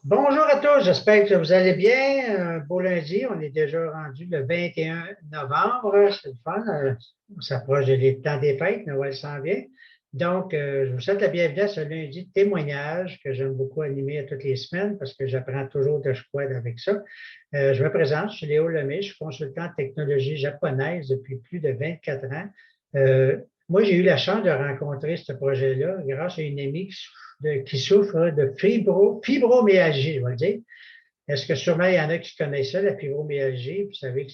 Bonjour à tous, j'espère que vous allez bien. Un beau lundi, on est déjà rendu le 21 novembre, c'est le fun. On s'approche de temps des fêtes, Noël s'en vient. Donc, je vous souhaite la bienvenue à ce lundi de témoignage que j'aime beaucoup animer à toutes les semaines parce que j'apprends toujours de quoi avec ça. Je me présente, je suis Léo Lemay, je suis consultant en technologie japonaise depuis plus de 24 ans. Euh, Moi, j'ai eu la chance de rencontrer ce projet-là grâce à une amie qui souffre de fibromyalgie, je vais le dire. Est-ce que sûrement il y en a qui connaissent ça, la fibromyalgie, vous savez que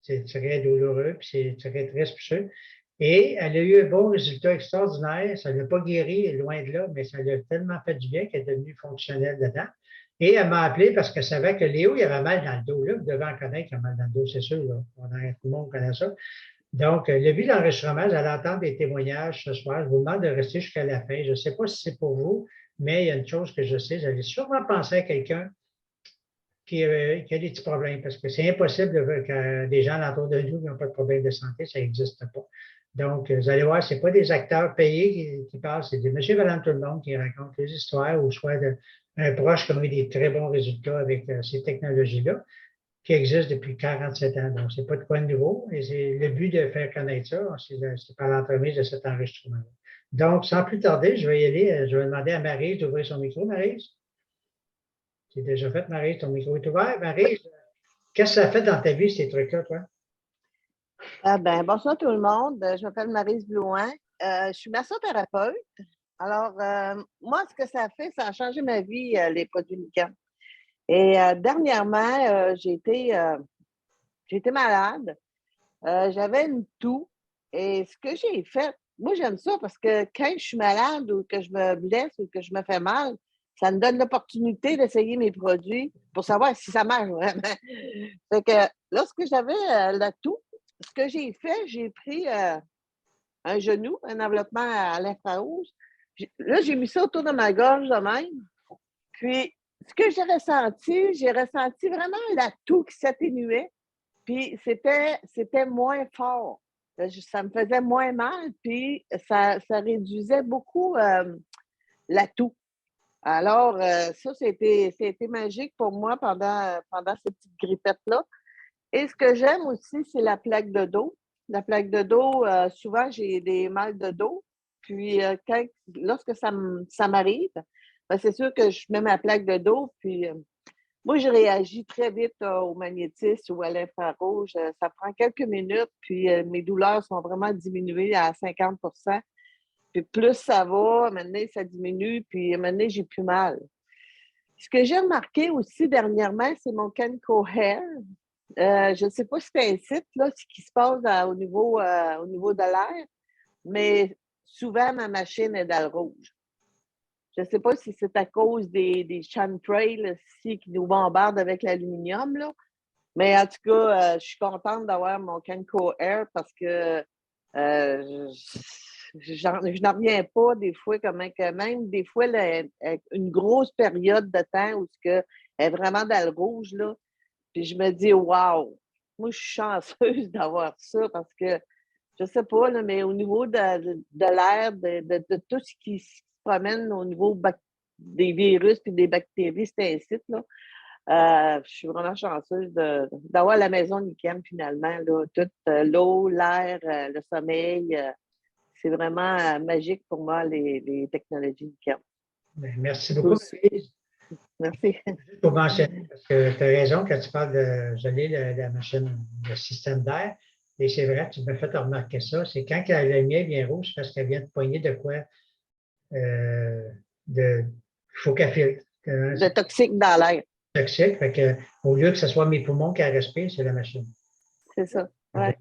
c'est très douloureux, puis c'est très triste pour ça. Et elle a eu un bon résultat extraordinaire. Ça ne l'a pas guéri, loin de là, mais ça lui a tellement fait du bien qu'elle est devenue fonctionnelle dedans. Et elle m'a appelé parce qu'elle savait que Léo, il avait mal dans le dos. Là, vous devez en connaître, il a mal dans le dos, c'est sûr. Là. Tout le monde connaît ça. Donc, le but de l'enregistrement, vous allez entendre des témoignages ce soir. Je vous demande de rester jusqu'à la fin. Je ne sais pas si c'est pour vous, mais il y a une chose que je sais. J'allais sûrement penser à quelqu'un qui a des petits problèmes parce que c'est impossible que des gens autour de nous qui n'ont pas de problème de santé, ça n'existe pas. Donc, vous allez voir, ce n'est pas des acteurs payés qui parlent, c'est des monsieur, madame, tout le monde qui racontent des histoires ou soit un proche qui a eu des très bons résultats avec ces technologies-là qui existent depuis 47 ans. Donc, ce n'est pas de quoi de nouveau. Et c'est le but de faire connaître ça, c'est par l'entremise de cet enregistrement-là. Donc, sans plus tarder, je vais y aller. Je vais demander à Maryse d'ouvrir son micro. Maryse, c'est déjà fait, Maryse, ton micro est ouvert. Maryse, qu'est-ce que ça fait dans ta vie, ces trucs-là, toi? Bonsoir tout le monde. Je m'appelle Maryse Blouin. Je suis massothérapeute. Alors, moi, ce que ça a fait, ça a changé ma vie, les produits Nicam. Et dernièrement, j'ai été malade. J'avais une toux. Et ce que j'ai fait, moi, j'aime ça parce que quand je suis malade ou que je me blesse ou que je me fais mal, ça me donne l'opportunité d'essayer mes produits pour savoir si ça marche vraiment. Fait que lorsque j'avais la toux, ce que j'ai fait, j'ai pris un genou, un enveloppement à l'infrarouge. Là, j'ai mis ça autour de ma gorge de même. Puis, ce que j'ai ressenti vraiment la toux qui s'atténuait. Puis, c'était moins fort. Ça me faisait moins mal, puis ça réduisait beaucoup la toux. Alors, ça, c'était magique pour moi pendant cette petite grippette-là. Et ce que j'aime aussi, c'est la plaque de dos. La plaque de dos, souvent, j'ai des mal de dos. Puis, lorsque ça m'arrive, ben, c'est sûr que je mets ma plaque de dos. Puis, moi, je réagis très vite au magnétisme ou à l'infrarouge. Ça prend quelques minutes, puis mes douleurs sont vraiment diminuées à 50. Puis, plus ça va, maintenant, ça diminue, puis maintenant, j'ai plus mal. Ce que j'ai remarqué aussi dernièrement, c'est mon Kenco Hair. Je ne sais pas si c'est un site, là, ce qui se passe au niveau de l'air, mais souvent, ma machine est dans le rouge. Je ne sais pas si c'est à cause des chemtrails ici qui nous bombardent avec l'aluminium, là. Mais en tout cas, je suis contente d'avoir mon Kenco Air parce que je n'en reviens pas des fois, comment que même des fois, une grosse période de temps où elle est vraiment dans le rouge, là. Puis je me dis, waouh, moi, je suis chanceuse d'avoir ça parce que, je sais pas, là, mais au niveau de l'air, de tout ce qui se promène au niveau des virus et des bactéries, c'est un site, là. Je suis vraiment chanceuse d'avoir la maison Nicam finalement, là. Toute l'eau, l'air, le sommeil, c'est vraiment magique pour moi, les technologies Nicam. Merci beaucoup, Maryse. Merci. Juste pour mentionner, parce que tu as raison quand tu parles de geler la machine, le système d'air. Et c'est vrai, tu m'as fait remarquer ça. C'est quand la lumière vient rouge, c'est parce qu'elle vient de poigner de quoi il faut qu'elle filtre. De toxique dans l'air. Toxique. Fait que, au lieu que ce soit mes poumons qui respirent, c'est la machine. C'est ça. Ouais.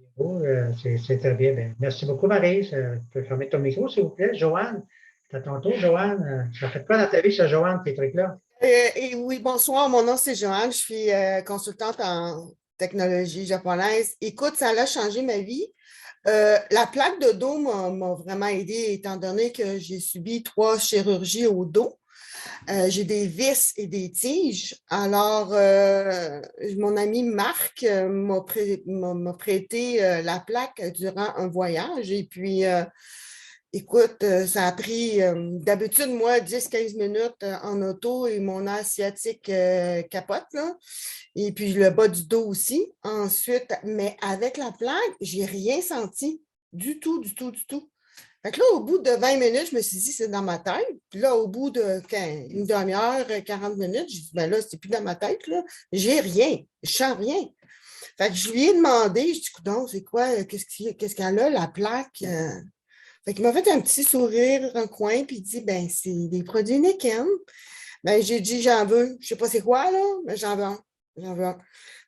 C'est très bien. Ben, merci beaucoup, Maryse. Tu peux fermer ton micro, s'il vous plaît. Joanne, c'est à ton tour, Joanne. Ça fait quoi dans ta vie, ça, Joanne, tes trucs-là? Et oui, bonsoir, mon nom c'est Joanne, je suis consultante en technologie japonaise. Écoute, ça a changé ma vie. La plaque de dos m'a vraiment aidée étant donné que j'ai subi 3 chirurgies au dos. J'ai des vis et des tiges. Alors, mon ami Marc m'a prêté la plaque durant un voyage et puis Écoute, ça a pris d'habitude, moi, 10-15 minutes en auto et mon nerf sciatique capote, là. Et puis le bas du dos aussi. Ensuite, mais avec la plaque, j'ai rien senti. Du tout, du tout, du tout. Fait que là, au bout de 20 minutes, je me suis dit, c'est dans ma tête. Puis là, au bout de une demi-heure, 40 minutes, j'ai dit, ben là, c'est plus dans ma tête, là. J'ai rien. Je sens rien. Fait que je lui ai demandé, je dis, coudonc, c'est quoi, qu'est-ce qu'elle a, la plaque? Fait qu'il m'a fait un petit sourire en coin, puis il dit, ben, c'est des produits Neken. Ben, j'ai dit, j'en veux. Je sais pas c'est quoi, là, mais j'en veux un. J'en veux un.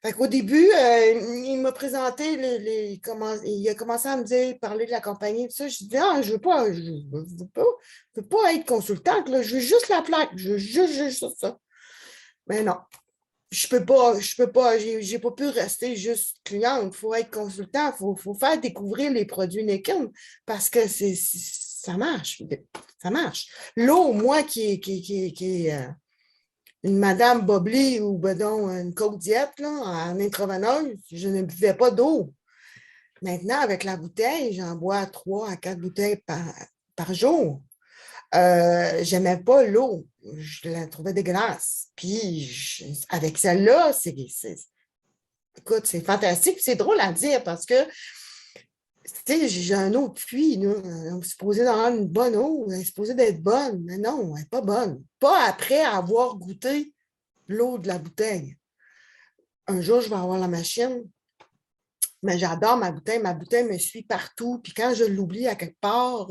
Fait qu'au début, il m'a présenté il a commencé à me dire, parler de la compagnie, tout ça. Je dis, ah, je veux pas être consultante, là. Je veux juste la plaque. Je veux juste ça. Mais non. Je peux pas, j'ai pas pu rester juste cliente. Il faut être consultant, faut faire découvrir les produits Neken parce que ça marche. Ça marche. L'eau, moi, qui est une Madame Bobli ou ben donc, une Coke Diète là, en intraveineuse, je ne buvais pas d'eau. Maintenant, avec la bouteille, j'en bois 3 à 4 bouteilles par jour. J'aimais pas l'eau. Je la trouvais dégueulasse. Puis, avec celle-là, écoute, c'est fantastique. C'est drôle à dire parce que, tu sais, j'ai un autre puits, là. On est supposé d'avoir une bonne eau. Elle est supposée d'être bonne. Mais non, elle n'est pas bonne. Pas après avoir goûté l'eau de la bouteille. Un jour, je vais avoir la machine. Mais j'adore ma bouteille. Ma bouteille me suit partout. Puis quand je l'oublie à quelque part,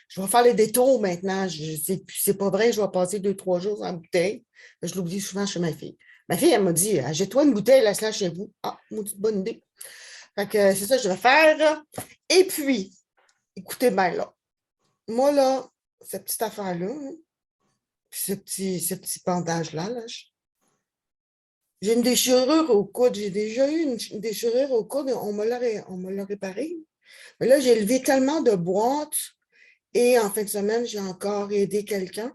je vais faire les détours maintenant. C'est pas vrai, je vais passer 2-3 jours sans bouteille. Je l'oublie souvent chez ma fille. Ma fille, elle m'a dit, achète-toi une bouteille, laisse-la chez vous. Ah, maudite bonne idée. Fait que c'est ça que je vais faire. Et puis, écoutez bien là. Moi, là, cette petite affaire-là, hein, ce petit bandage-là, là, j'ai une déchirure au coude. J'ai déjà eu une déchirure au coude. On me l'a réparé. Mais là, j'ai levé tellement de boîtes et en fin de semaine, j'ai encore aidé quelqu'un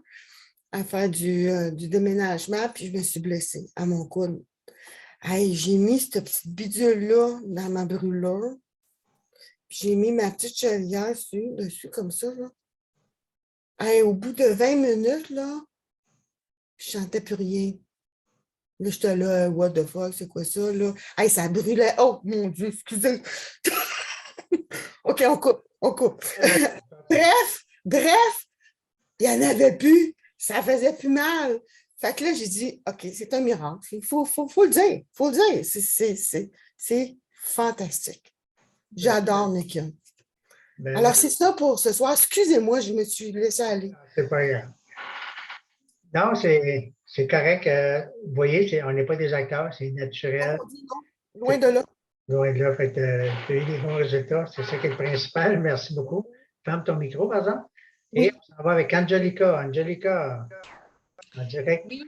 à faire du déménagement, puis je me suis blessée à mon coude. Hey, j'ai mis cette petite bidule-là dans ma brûlure. Puis j'ai mis ma petite chaudière dessus comme ça. Là. Hey, au bout de 20 minutes, là, je ne sentais plus rien. Là, j'étais là, what the fuck, c'est quoi ça, là? Hey, ça brûlait. Oh, mon Dieu, excusez. OK, on coupe, on coupe. Bref, il n'y en avait plus. Ça faisait plus mal. Fait que là, j'ai dit, OK, c'est un miracle. Il faut le dire. Il faut le dire. C'est fantastique. J'adore Nikia. Alors, c'est ça pour ce soir. Excusez-moi, je me suis laissée aller. C'est pas grave. Non, c'est correct. Vous voyez, on n'est pas des acteurs, c'est naturel. Non, loin de là. Loin de là, fait tu as eu des bons résultats. C'est ça qui est le principal. Merci beaucoup. Ferme ton micro, par exemple. Et Oui. on s'en va avec Angelica. Angelica, en direct. Oui,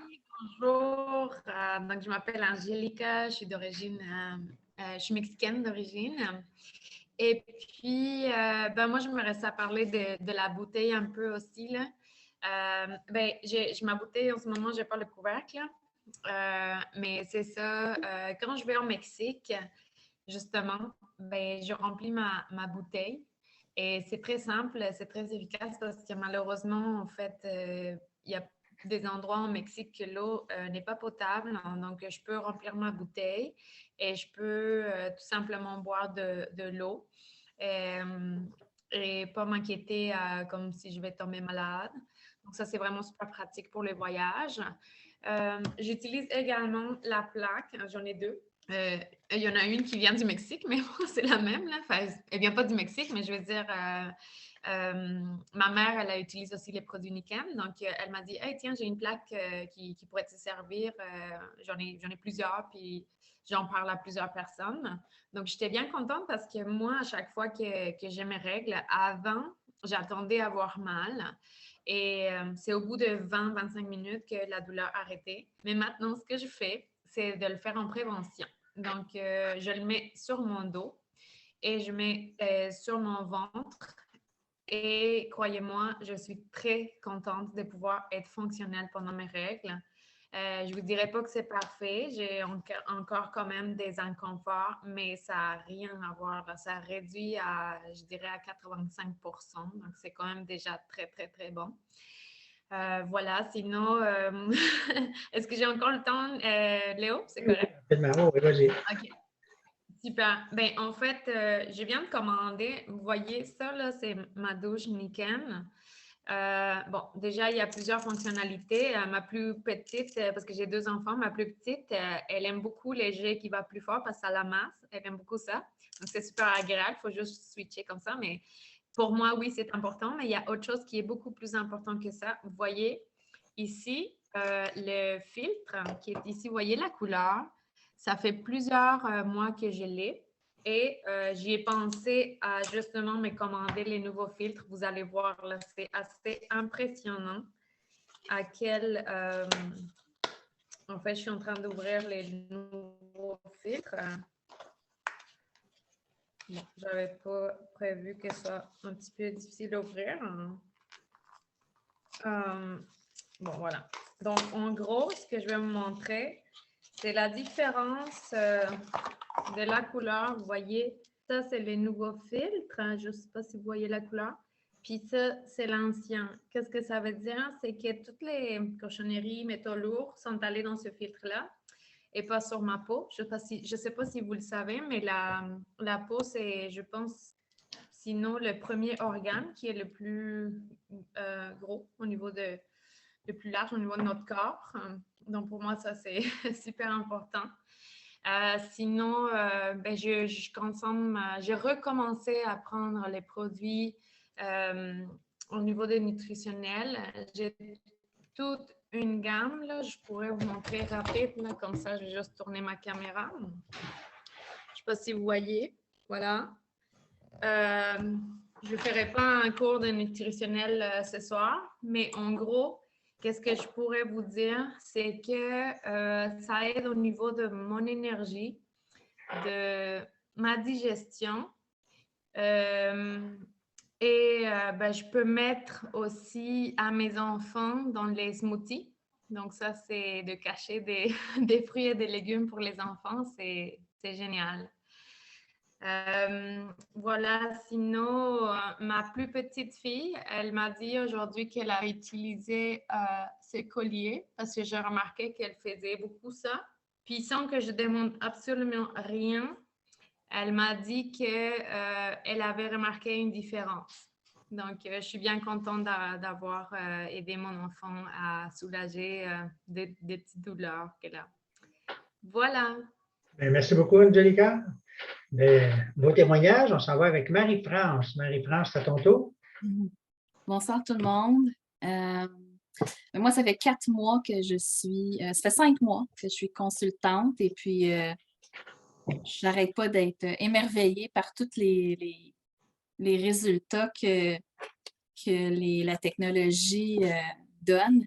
bonjour. Donc, je m'appelle Angelica. Je suis d'origine, je suis mexicaine d'origine. Et puis, ben, moi, je me reste à parler de la bouteille un peu aussi, là. Ben, j'ai ma bouteille en ce moment, je n'ai pas le couvercle, mais c'est ça. Quand je vais au Mexique, justement, ben, je remplis ma bouteille et c'est très simple, c'est très efficace parce que malheureusement, en fait, il y a des endroits au Mexique que l'eau n'est pas potable, hein, donc je peux remplir ma bouteille et je peux tout simplement boire de l'eau et pas m'inquiéter comme si je vais tomber malade. Donc ça, c'est vraiment super pratique pour les voyages. J'utilise également la plaque, j'en ai deux. Il y en a une qui vient du Mexique, mais bon, c'est la même. Là. Enfin, elle ne vient pas du Mexique, mais je veux dire, ma mère, elle utilise aussi les produits Niken. Donc, elle m'a dit, hey, tiens, j'ai une plaque qui pourrait te servir. J'en ai plusieurs, puis j'en parle à plusieurs personnes. Donc, j'étais bien contente parce que moi, à chaque fois que j'ai mes règles, avant, j'attendais à avoir mal. Et c'est au bout de 20-25 minutes que la douleur a arrêté. Mais maintenant, ce que je fais, c'est de le faire en prévention. Donc, je le mets sur mon dos et je mets sur mon ventre. Et croyez-moi, je suis très contente de pouvoir être fonctionnelle pendant mes règles. Je ne vous dirais pas que c'est parfait. J'ai encore quand même des inconforts, mais ça n'a rien à voir. Là. Ça réduit à, je dirais, à 85%. Donc, c'est quand même déjà très, très, très bon. Voilà, sinon, est-ce que j'ai encore le temps, Léo? C'est correct? Rapidement, oui, vas-y. OK. Super. Ben, en fait, je viens de commander. Vous voyez ça, là, c'est ma douche Niken. Bon, déjà, il y a plusieurs fonctionnalités. Ma plus petite, parce que j'ai 2 enfants, ma plus petite, elle aime beaucoup les jets qui va plus fort parce que ça la masse. Elle aime beaucoup ça. Donc, c'est super agréable. Il faut juste switcher comme ça. Mais pour moi, oui, c'est important. Mais il y a autre chose qui est beaucoup plus important que ça. Vous voyez ici le filtre qui est ici. Vous voyez la couleur. Ça fait plusieurs mois que je l'ai. Et j'y ai pensé à justement me commander les nouveaux filtres. Vous allez voir, là, c'est assez impressionnant à quel... en fait, je suis en train d'ouvrir les nouveaux filtres. Bon, je n'avais pas prévu que ce soit un petit peu difficile à ouvrir. Bon, voilà. Donc, en gros, ce que je vais vous montrer, c'est la différence de la couleur. Vous voyez, ça, c'est les nouveaux filtres. Je ne sais pas si vous voyez la couleur. Puis ça, c'est l'ancien. Qu'est-ce que ça veut dire? C'est que toutes les cochonneries, métaux lourds sont allés dans ce filtre-là et pas sur ma peau. Je ne sais pas si vous le savez, mais la peau, c'est, je pense, sinon le premier organe qui est le plus gros au niveau de, le plus large au niveau de notre corps. Donc, pour moi, ça, c'est super important. Sinon, ben, je consomme, j'ai recommencé à prendre les produits au niveau des nutritionnels. J'ai toute une gamme, là. Je pourrais vous montrer rapide, là, comme ça, je vais juste tourner ma caméra. Je ne sais pas si vous voyez. Voilà. Je ne ferai pas un cours de nutritionnel ce soir, mais en gros, qu'est-ce que je pourrais vous dire? C'est que ça aide au niveau de mon énergie, de ma digestion. Ben, je peux mettre aussi à mes enfants dans les smoothies. Donc, ça, c'est de cacher des fruits et des légumes pour les enfants. C'est génial. Voilà, sinon, ma plus petite fille, elle m'a dit aujourd'hui qu'elle a utilisé ce collier parce que j'ai remarqué qu'elle faisait beaucoup ça. Puis sans que je demande absolument rien, elle m'a dit qu'elle avait remarqué une différence. Donc, je suis bien contente d'avoir aidé mon enfant à soulager des petites douleurs qu'elle a. Voilà. Bien, merci beaucoup, Angelica. Beau témoignage. On s'en va avec Marie-France. Marie-France, c'est à ton tour. Bonsoir tout le monde. Moi, ça fait 4 mois que je suis... ça fait 5 mois que je suis consultante et puis je n'arrête pas d'être émerveillée par tous les résultats que la technologie donne.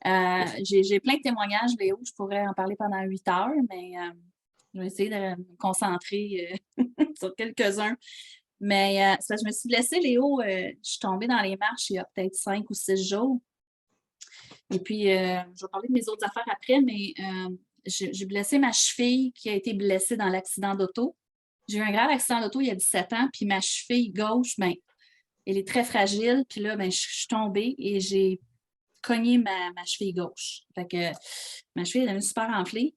J'ai plein de témoignages, Léo, je pourrais en parler pendant 8 heures, mais je vais essayer de me concentrer sur quelques-uns. Mais ça, je me suis blessée, Léo, je suis tombée dans les marches il y a peut-être 5 ou 6 jours. Et puis, je vais parler de mes autres affaires après, mais j'ai blessé ma cheville qui a été blessée dans l'accident d'auto. J'ai eu un grave accident d'auto il y a 17 ans, puis ma cheville gauche, ben, elle est très fragile. Puis là, ben, je suis tombée et j'ai cogné ma cheville gauche. Fait que ma cheville est devenue super enflée.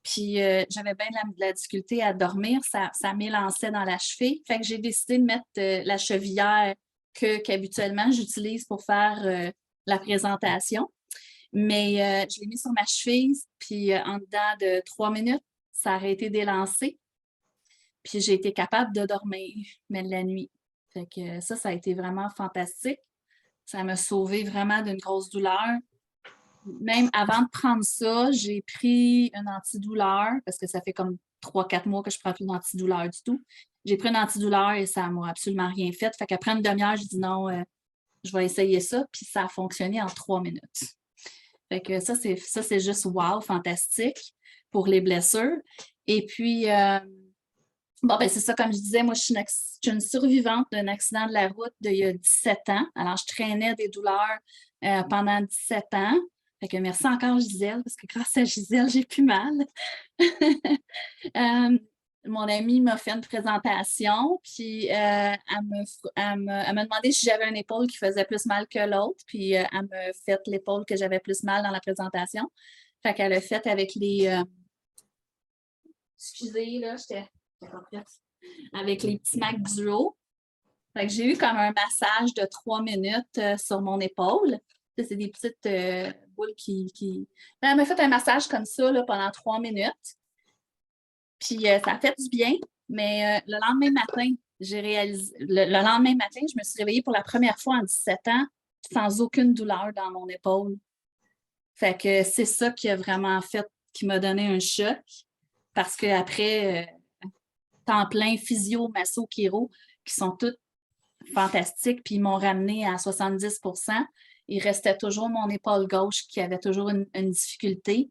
Puis j'avais bien de la difficulté à dormir. Ça m'élançait dans la cheville. Fait que j'ai décidé de mettre la chevillère qu'habituellement j'utilise pour faire la présentation. Mais je l'ai mis sur ma cheville, puis en dedans de 3 minutes, ça a arrêté d'élancer. Puis j'ai été capable de dormir, mais de la nuit. Fait que ça a été vraiment fantastique. Ça m'a sauvé vraiment d'une grosse douleur. Même avant de prendre ça, j'ai pris une antidouleur parce que ça fait comme 3-4 mois que je ne prends plus d'antidouleur du tout. J'ai pris une antidouleur et ça ne m'a absolument rien fait. Fait qu'après une demi-heure, je dis non, je vais essayer ça. Puis ça a fonctionné en 3 minutes. Fait que ça, c'est juste wow, fantastique pour les blessures. Et puis, bon, ben c'est ça, comme je disais, moi, je suis une survivante d'un accident de la route d'il y a 17 ans. Alors, je traînais des douleurs pendant 17 ans. Fait que merci encore, Gisèle, parce que grâce à Gisèle, j'ai plus mal. Mon amie m'a fait une présentation, puis elle m'a demandé si j'avais une épaule qui faisait plus mal que l'autre, puis elle m'a fait l'épaule que j'avais plus mal dans la présentation. Fait qu'elle a fait avec les... excusez, là, j'étais pas prête. Avec les petits Mac Duo. Fait que j'ai eu comme un massage de 3 minutes sur mon épaule. Ça, c'est des petites boules qui... Elle m'a fait un massage comme ça là, pendant 3 minutes. Puis ça a fait du bien, mais le lendemain matin, j'ai réalisé... Le lendemain matin, je me suis réveillée pour la première fois en 17 ans sans aucune douleur dans mon épaule. Fait que c'est ça qui a vraiment fait, qui m'a donné un choc. Parce qu'après, temps plein, physio, masso, chiro, qui sont toutes fantastiques, puis ils m'ont ramené à 70 %. Il restait toujours mon épaule gauche qui avait toujours une difficulté.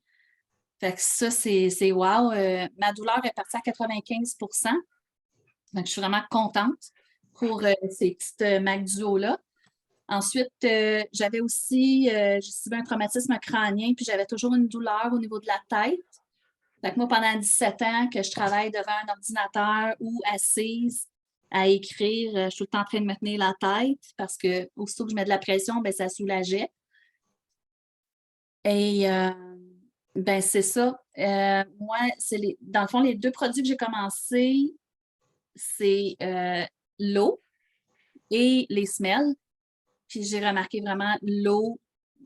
Fait que ça, c'est wow. Ma douleur est partie à 95 %. Donc, je suis vraiment contente pour ces petites Mac Duo-là. Ensuite, j'avais aussi, j'ai subi un traumatisme crânien, puis j'avais toujours une douleur au niveau de la tête. Fait que moi, pendant 17 ans que je travaille devant un ordinateur ou assise à écrire, je suis tout le temps en train de me tenir la tête parce que aussitôt que je mets de la pression, ben, ça soulageait. Et ben, c'est ça. Moi, dans le fond, les 2 produits que j'ai commencé, c'est l'eau et les semelles. Puis j'ai remarqué vraiment l'eau,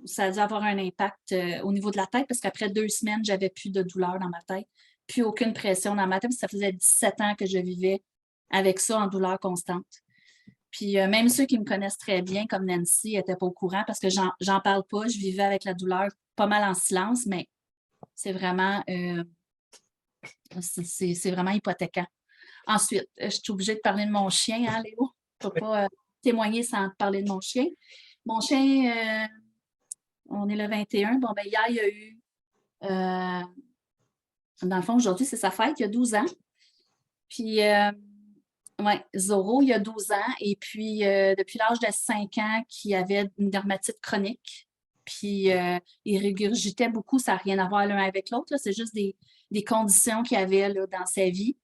ça a dû avoir un impact au niveau de la tête parce qu'après 2 semaines, j'avais plus de douleur dans ma tête, plus aucune pression dans ma tête. Ça faisait 17 ans que je vivais avec ça en douleur constante. Puis même ceux qui me connaissent très bien, comme Nancy, n'étaient pas au courant parce que j'en parle pas. Je vivais avec la douleur pas mal en silence, mais c'est vraiment, c'est vraiment hypothéquant. Ensuite, je suis obligée de parler de mon chien, hein, Léo? Je ne peux pas témoigner sans parler de mon chien. Mon chien, on est le 21. Bon, ben hier, il y a eu, dans le fond, aujourd'hui, c'est sa fête, il y a 12 ans. Puis, ouais, Zorro, il y a 12 ans. Et puis, depuis l'âge de 5 ans, qu'il avait une dermatite chronique. Puis, il régurgitait beaucoup. Ça n'a rien à voir l'un avec l'autre. C'est juste des conditions qu'il avait là, dans sa vie.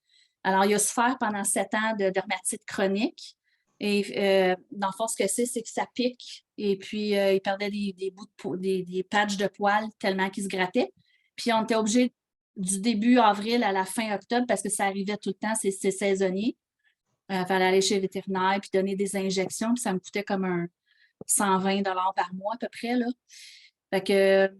Alors, il a souffert pendant 7 ans de dermatite chronique. Et dans le fond, ce que c'est que ça pique. Et puis, il perdait des bouts des patchs de poils tellement qu'il se grattait. Puis, on était obligé du début avril à la fin octobre parce que ça arrivait tout le temps, c'est saisonnier. Il fallait aller chez le vétérinaire puis donner des injections. Puis, ça me coûtait comme un 120 $ par mois à peu près. Là. Fait que,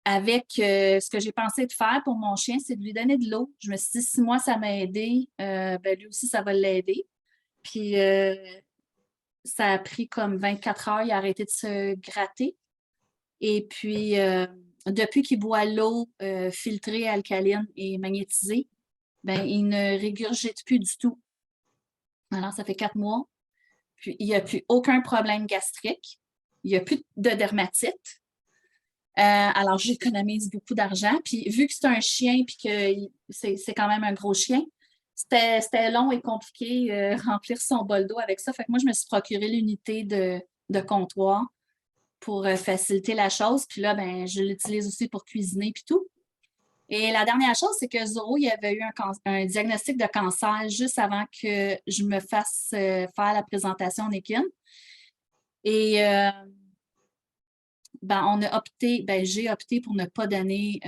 avec ce que j'ai pensé de faire pour mon chien, c'est de lui donner de l'eau. Je me suis dit, si moi, ça m'a aidé, ben lui aussi, ça va l'aider. Puis, ça a pris comme 24 heures, il a arrêté de se gratter. Et puis, depuis qu'il boit l'eau filtrée, alcaline et magnétisée, ben, il ne régurgite plus du tout. Alors, ça fait 4 mois. Puis, il n'y a plus aucun problème gastrique. Il n'y a plus de dermatite. Alors, j'économise beaucoup d'argent. Puis, vu que c'est un chien puis que c'est quand même un gros chien, c'était long et compliqué remplir son bol d'eau avec ça. Fait que moi, je me suis procuré l'unité de comptoir pour faciliter la chose. Puis là, ben, je l'utilise aussi pour cuisiner puis tout. Et la dernière chose, c'est que Zorro, il avait eu un diagnostic de cancer juste avant que je me fasse faire la présentation en équine. Et ben, j'ai opté pour ne pas donner.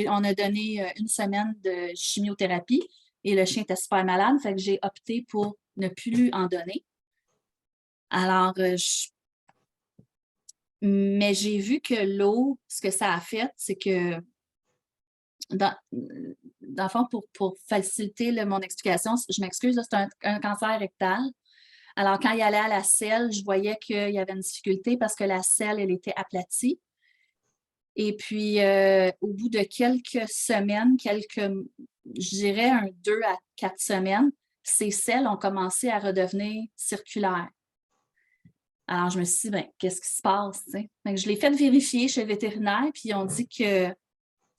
On a donné 1 semaine de chimiothérapie et le chien était super malade. Fait que j'ai opté pour ne plus en donner. Alors, mais j'ai vu que l'eau, ce que ça a fait, c'est que dans le fond, pour faciliter mon explication, je m'excuse, c'est un cancer rectal. Alors, quand il allait à la selle, je voyais qu'il y avait une difficulté parce que la selle, elle était aplatie. Et puis, au bout de quelques semaines, je dirais 2 à 4 semaines, ces selles ont commencé à redevenir circulaires. Alors, je me suis dit, ben, qu'est-ce qui se passe? Donc, je l'ai fait vérifier chez le vétérinaire, puis ils ont dit que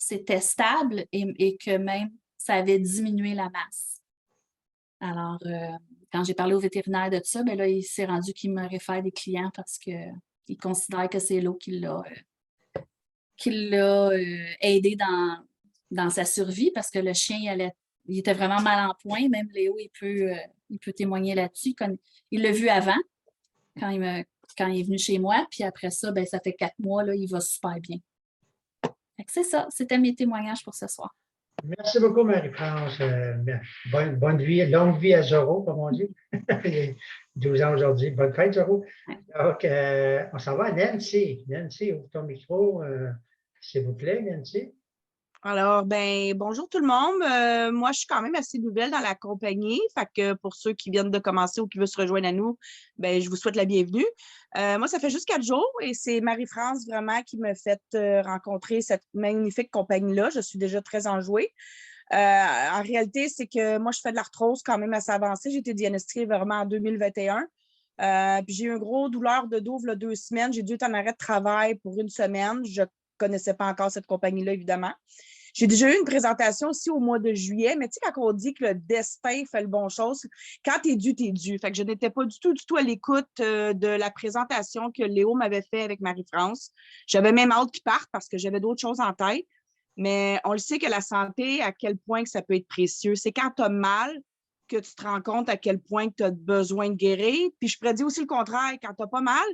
c'était stable et que même ça avait diminué la masse. Alors, quand j'ai parlé au vétérinaire de ça, ben là, il s'est rendu qu'il me réfère des clients parce qu'il considère que c'est l'eau qui l'a qui l'a aidé dans sa survie parce que le chien, il était vraiment mal en point. Même Léo, il peut témoigner là-dessus. Il l'a vu avant, quand il est venu chez moi. Puis après ça, ben, ça fait 4 mois, là, il va super bien. Fait que c'est ça. C'était mes témoignages pour ce soir. Merci beaucoup, Marie-France. Bonne vie, longue vie à Zoro, comme on dit. Il a 12 ans aujourd'hui. Bonne fête, Zoro. Donc, on s'en va à Nancy. Nancy, ouvre ton micro, s'il vous plaît, Nancy. Alors, bonjour tout le monde. Moi, je suis quand même assez nouvelle dans la compagnie. Fait que pour ceux qui viennent de commencer ou qui veulent se rejoindre à nous, je vous souhaite la bienvenue. Moi, ça fait juste 4 jours et c'est Marie-France vraiment qui m'a fait rencontrer cette magnifique compagnie-là. Je suis déjà très enjouée. En réalité, c'est que moi, je fais de l'arthrose quand même assez avancée. J'ai été diagnostiquée vraiment en 2021. Puis j'ai eu une grosse douleur de dos il y a 2 semaines. J'ai dû être en arrêt de travail pour 1 semaine. Je ne connaissais pas encore cette compagnie-là, évidemment. J'ai déjà eu une présentation aussi au mois de juillet, mais tu sais, quand on dit que le destin fait le bon chose, quand t'es dû, t'es dû. Fait que je n'étais pas du tout à l'écoute de la présentation que Léo m'avait fait avec Marie-France. J'avais même hâte qu'il parte parce que j'avais d'autres choses en tête. Mais on le sait que la santé, à quel point que ça peut être précieux. C'est quand tu as mal que tu te rends compte à quel point tu as besoin de guérir. Puis je pourrais dire aussi le contraire, quand tu n'as pas mal,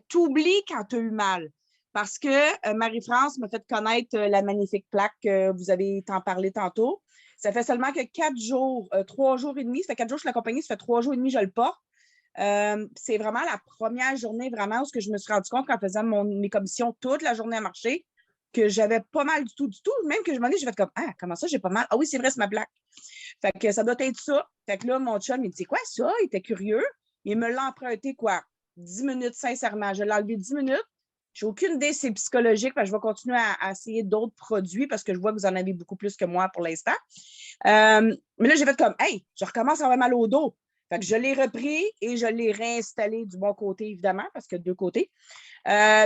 tu oublies quand tu as eu mal. Parce que Marie-France m'a fait connaître la magnifique plaque que vous avez tant parlé tantôt. Ça fait seulement que 4 jours, 3 jours et demi, ça fait 4 jours que je suis la compagnie, ça fait 3 jours et demi que je le porte. C'est vraiment la première journée vraiment où je me suis rendu compte qu'en faisant mes commissions toute la journée à marcher, que j'avais pas mal du tout. Même que je m'en ai, j'ai fait comme, ah, comment ça, j'ai pas mal? Ah oui, c'est vrai, c'est ma plaque. Fait que ça doit être ça. Fait que là, mon chum, il me dit, quoi ça? Il était curieux. Il me l'a emprunté, 10 minutes, sincèrement. Je l'ai enlevé 10 minutes. J'ai aucune idée si c'est psychologique, parce que je vais continuer à essayer d'autres produits parce que je vois que vous en avez beaucoup plus que moi pour l'instant. Mais là, j'ai fait comme, hey, je recommence à avoir mal au dos. Fait que je l'ai repris et je l'ai réinstallé du bon côté, évidemment, parce qu'il y a 2 côtés.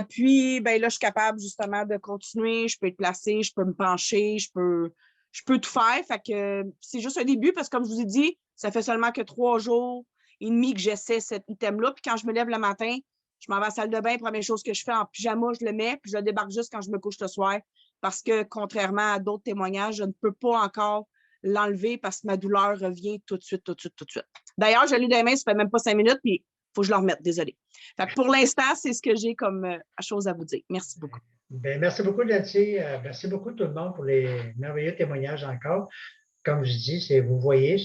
Puis, là, je suis capable justement de continuer. Je peux être placée, je peux me pencher, je peux tout faire. Fait que c'est juste un début parce que, comme je vous ai dit, ça fait seulement que 3 jours et demi que j'essaie cet item-là. Puis quand je me lève le matin, je m'en vais à la salle de bain. Première chose que je fais en pyjama, je le mets, puis je le débarque juste quand je me couche le soir. Parce que, contrairement à d'autres témoignages, je ne peux pas encore l'enlever parce que ma douleur revient tout de suite. D'ailleurs, je l'ai dans les mains, ça fait même pas 5 minutes, puis il faut que je le remette, désolé. Fait que pour l'instant, c'est ce que j'ai comme chose à vous dire. Merci beaucoup. Merci beaucoup, Nancy. Merci beaucoup tout le monde pour les merveilleux témoignages encore. Comme je dis, vous voyez,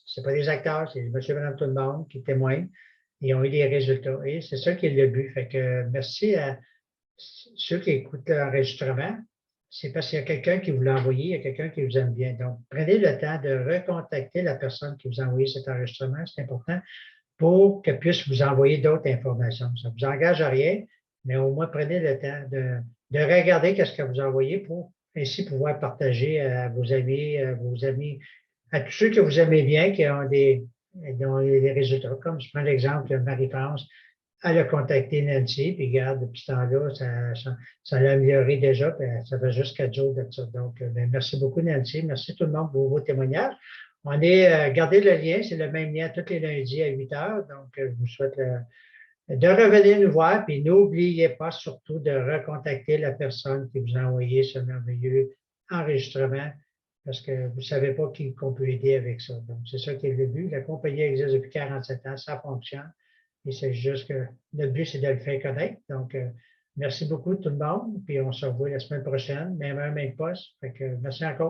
c'est pas des acteurs, c'est monsieur et madame tout le monde qui témoignent. Ils ont eu des résultats. Et c'est ça qui est le but. Fait que merci à ceux qui écoutent l'enregistrement. C'est parce qu'il y a quelqu'un qui vous l'a envoyé, il y a quelqu'un qui vous aime bien. Donc, prenez le temps de recontacter la personne qui vous a envoyé cet enregistrement. C'est important pour qu'elle puisse vous envoyer d'autres informations. Ça ne vous engage à rien, mais au moins prenez le temps de regarder ce qu'elle vous a envoyé pour ainsi pouvoir partager à vos amis, à tous ceux que vous aimez bien, qui ont des résultats. Comme je prends l'exemple de Marie-France, elle a contacté Nancy, puis regarde, depuis ce temps-là, ça l'a amélioré déjà, puis ça fait juste 4 jours de ça. Donc, merci beaucoup, Nancy. Merci tout le monde pour vos témoignages. Gardez le lien, c'est le même lien tous les lundis à 8 heures. Donc, je vous souhaite de revenir nous voir, puis n'oubliez pas surtout de recontacter la personne qui vous a envoyé ce merveilleux enregistrement, parce que vous ne savez pas qu'on peut aider avec ça. Donc, c'est ça qui est le but. La compagnie existe depuis 47 ans, ça fonctionne. Et c'est juste que notre but, c'est de le faire connaître. Donc, merci beaucoup tout le monde. Puis on se revoit la semaine prochaine, même heure, même poste. Fait que merci encore.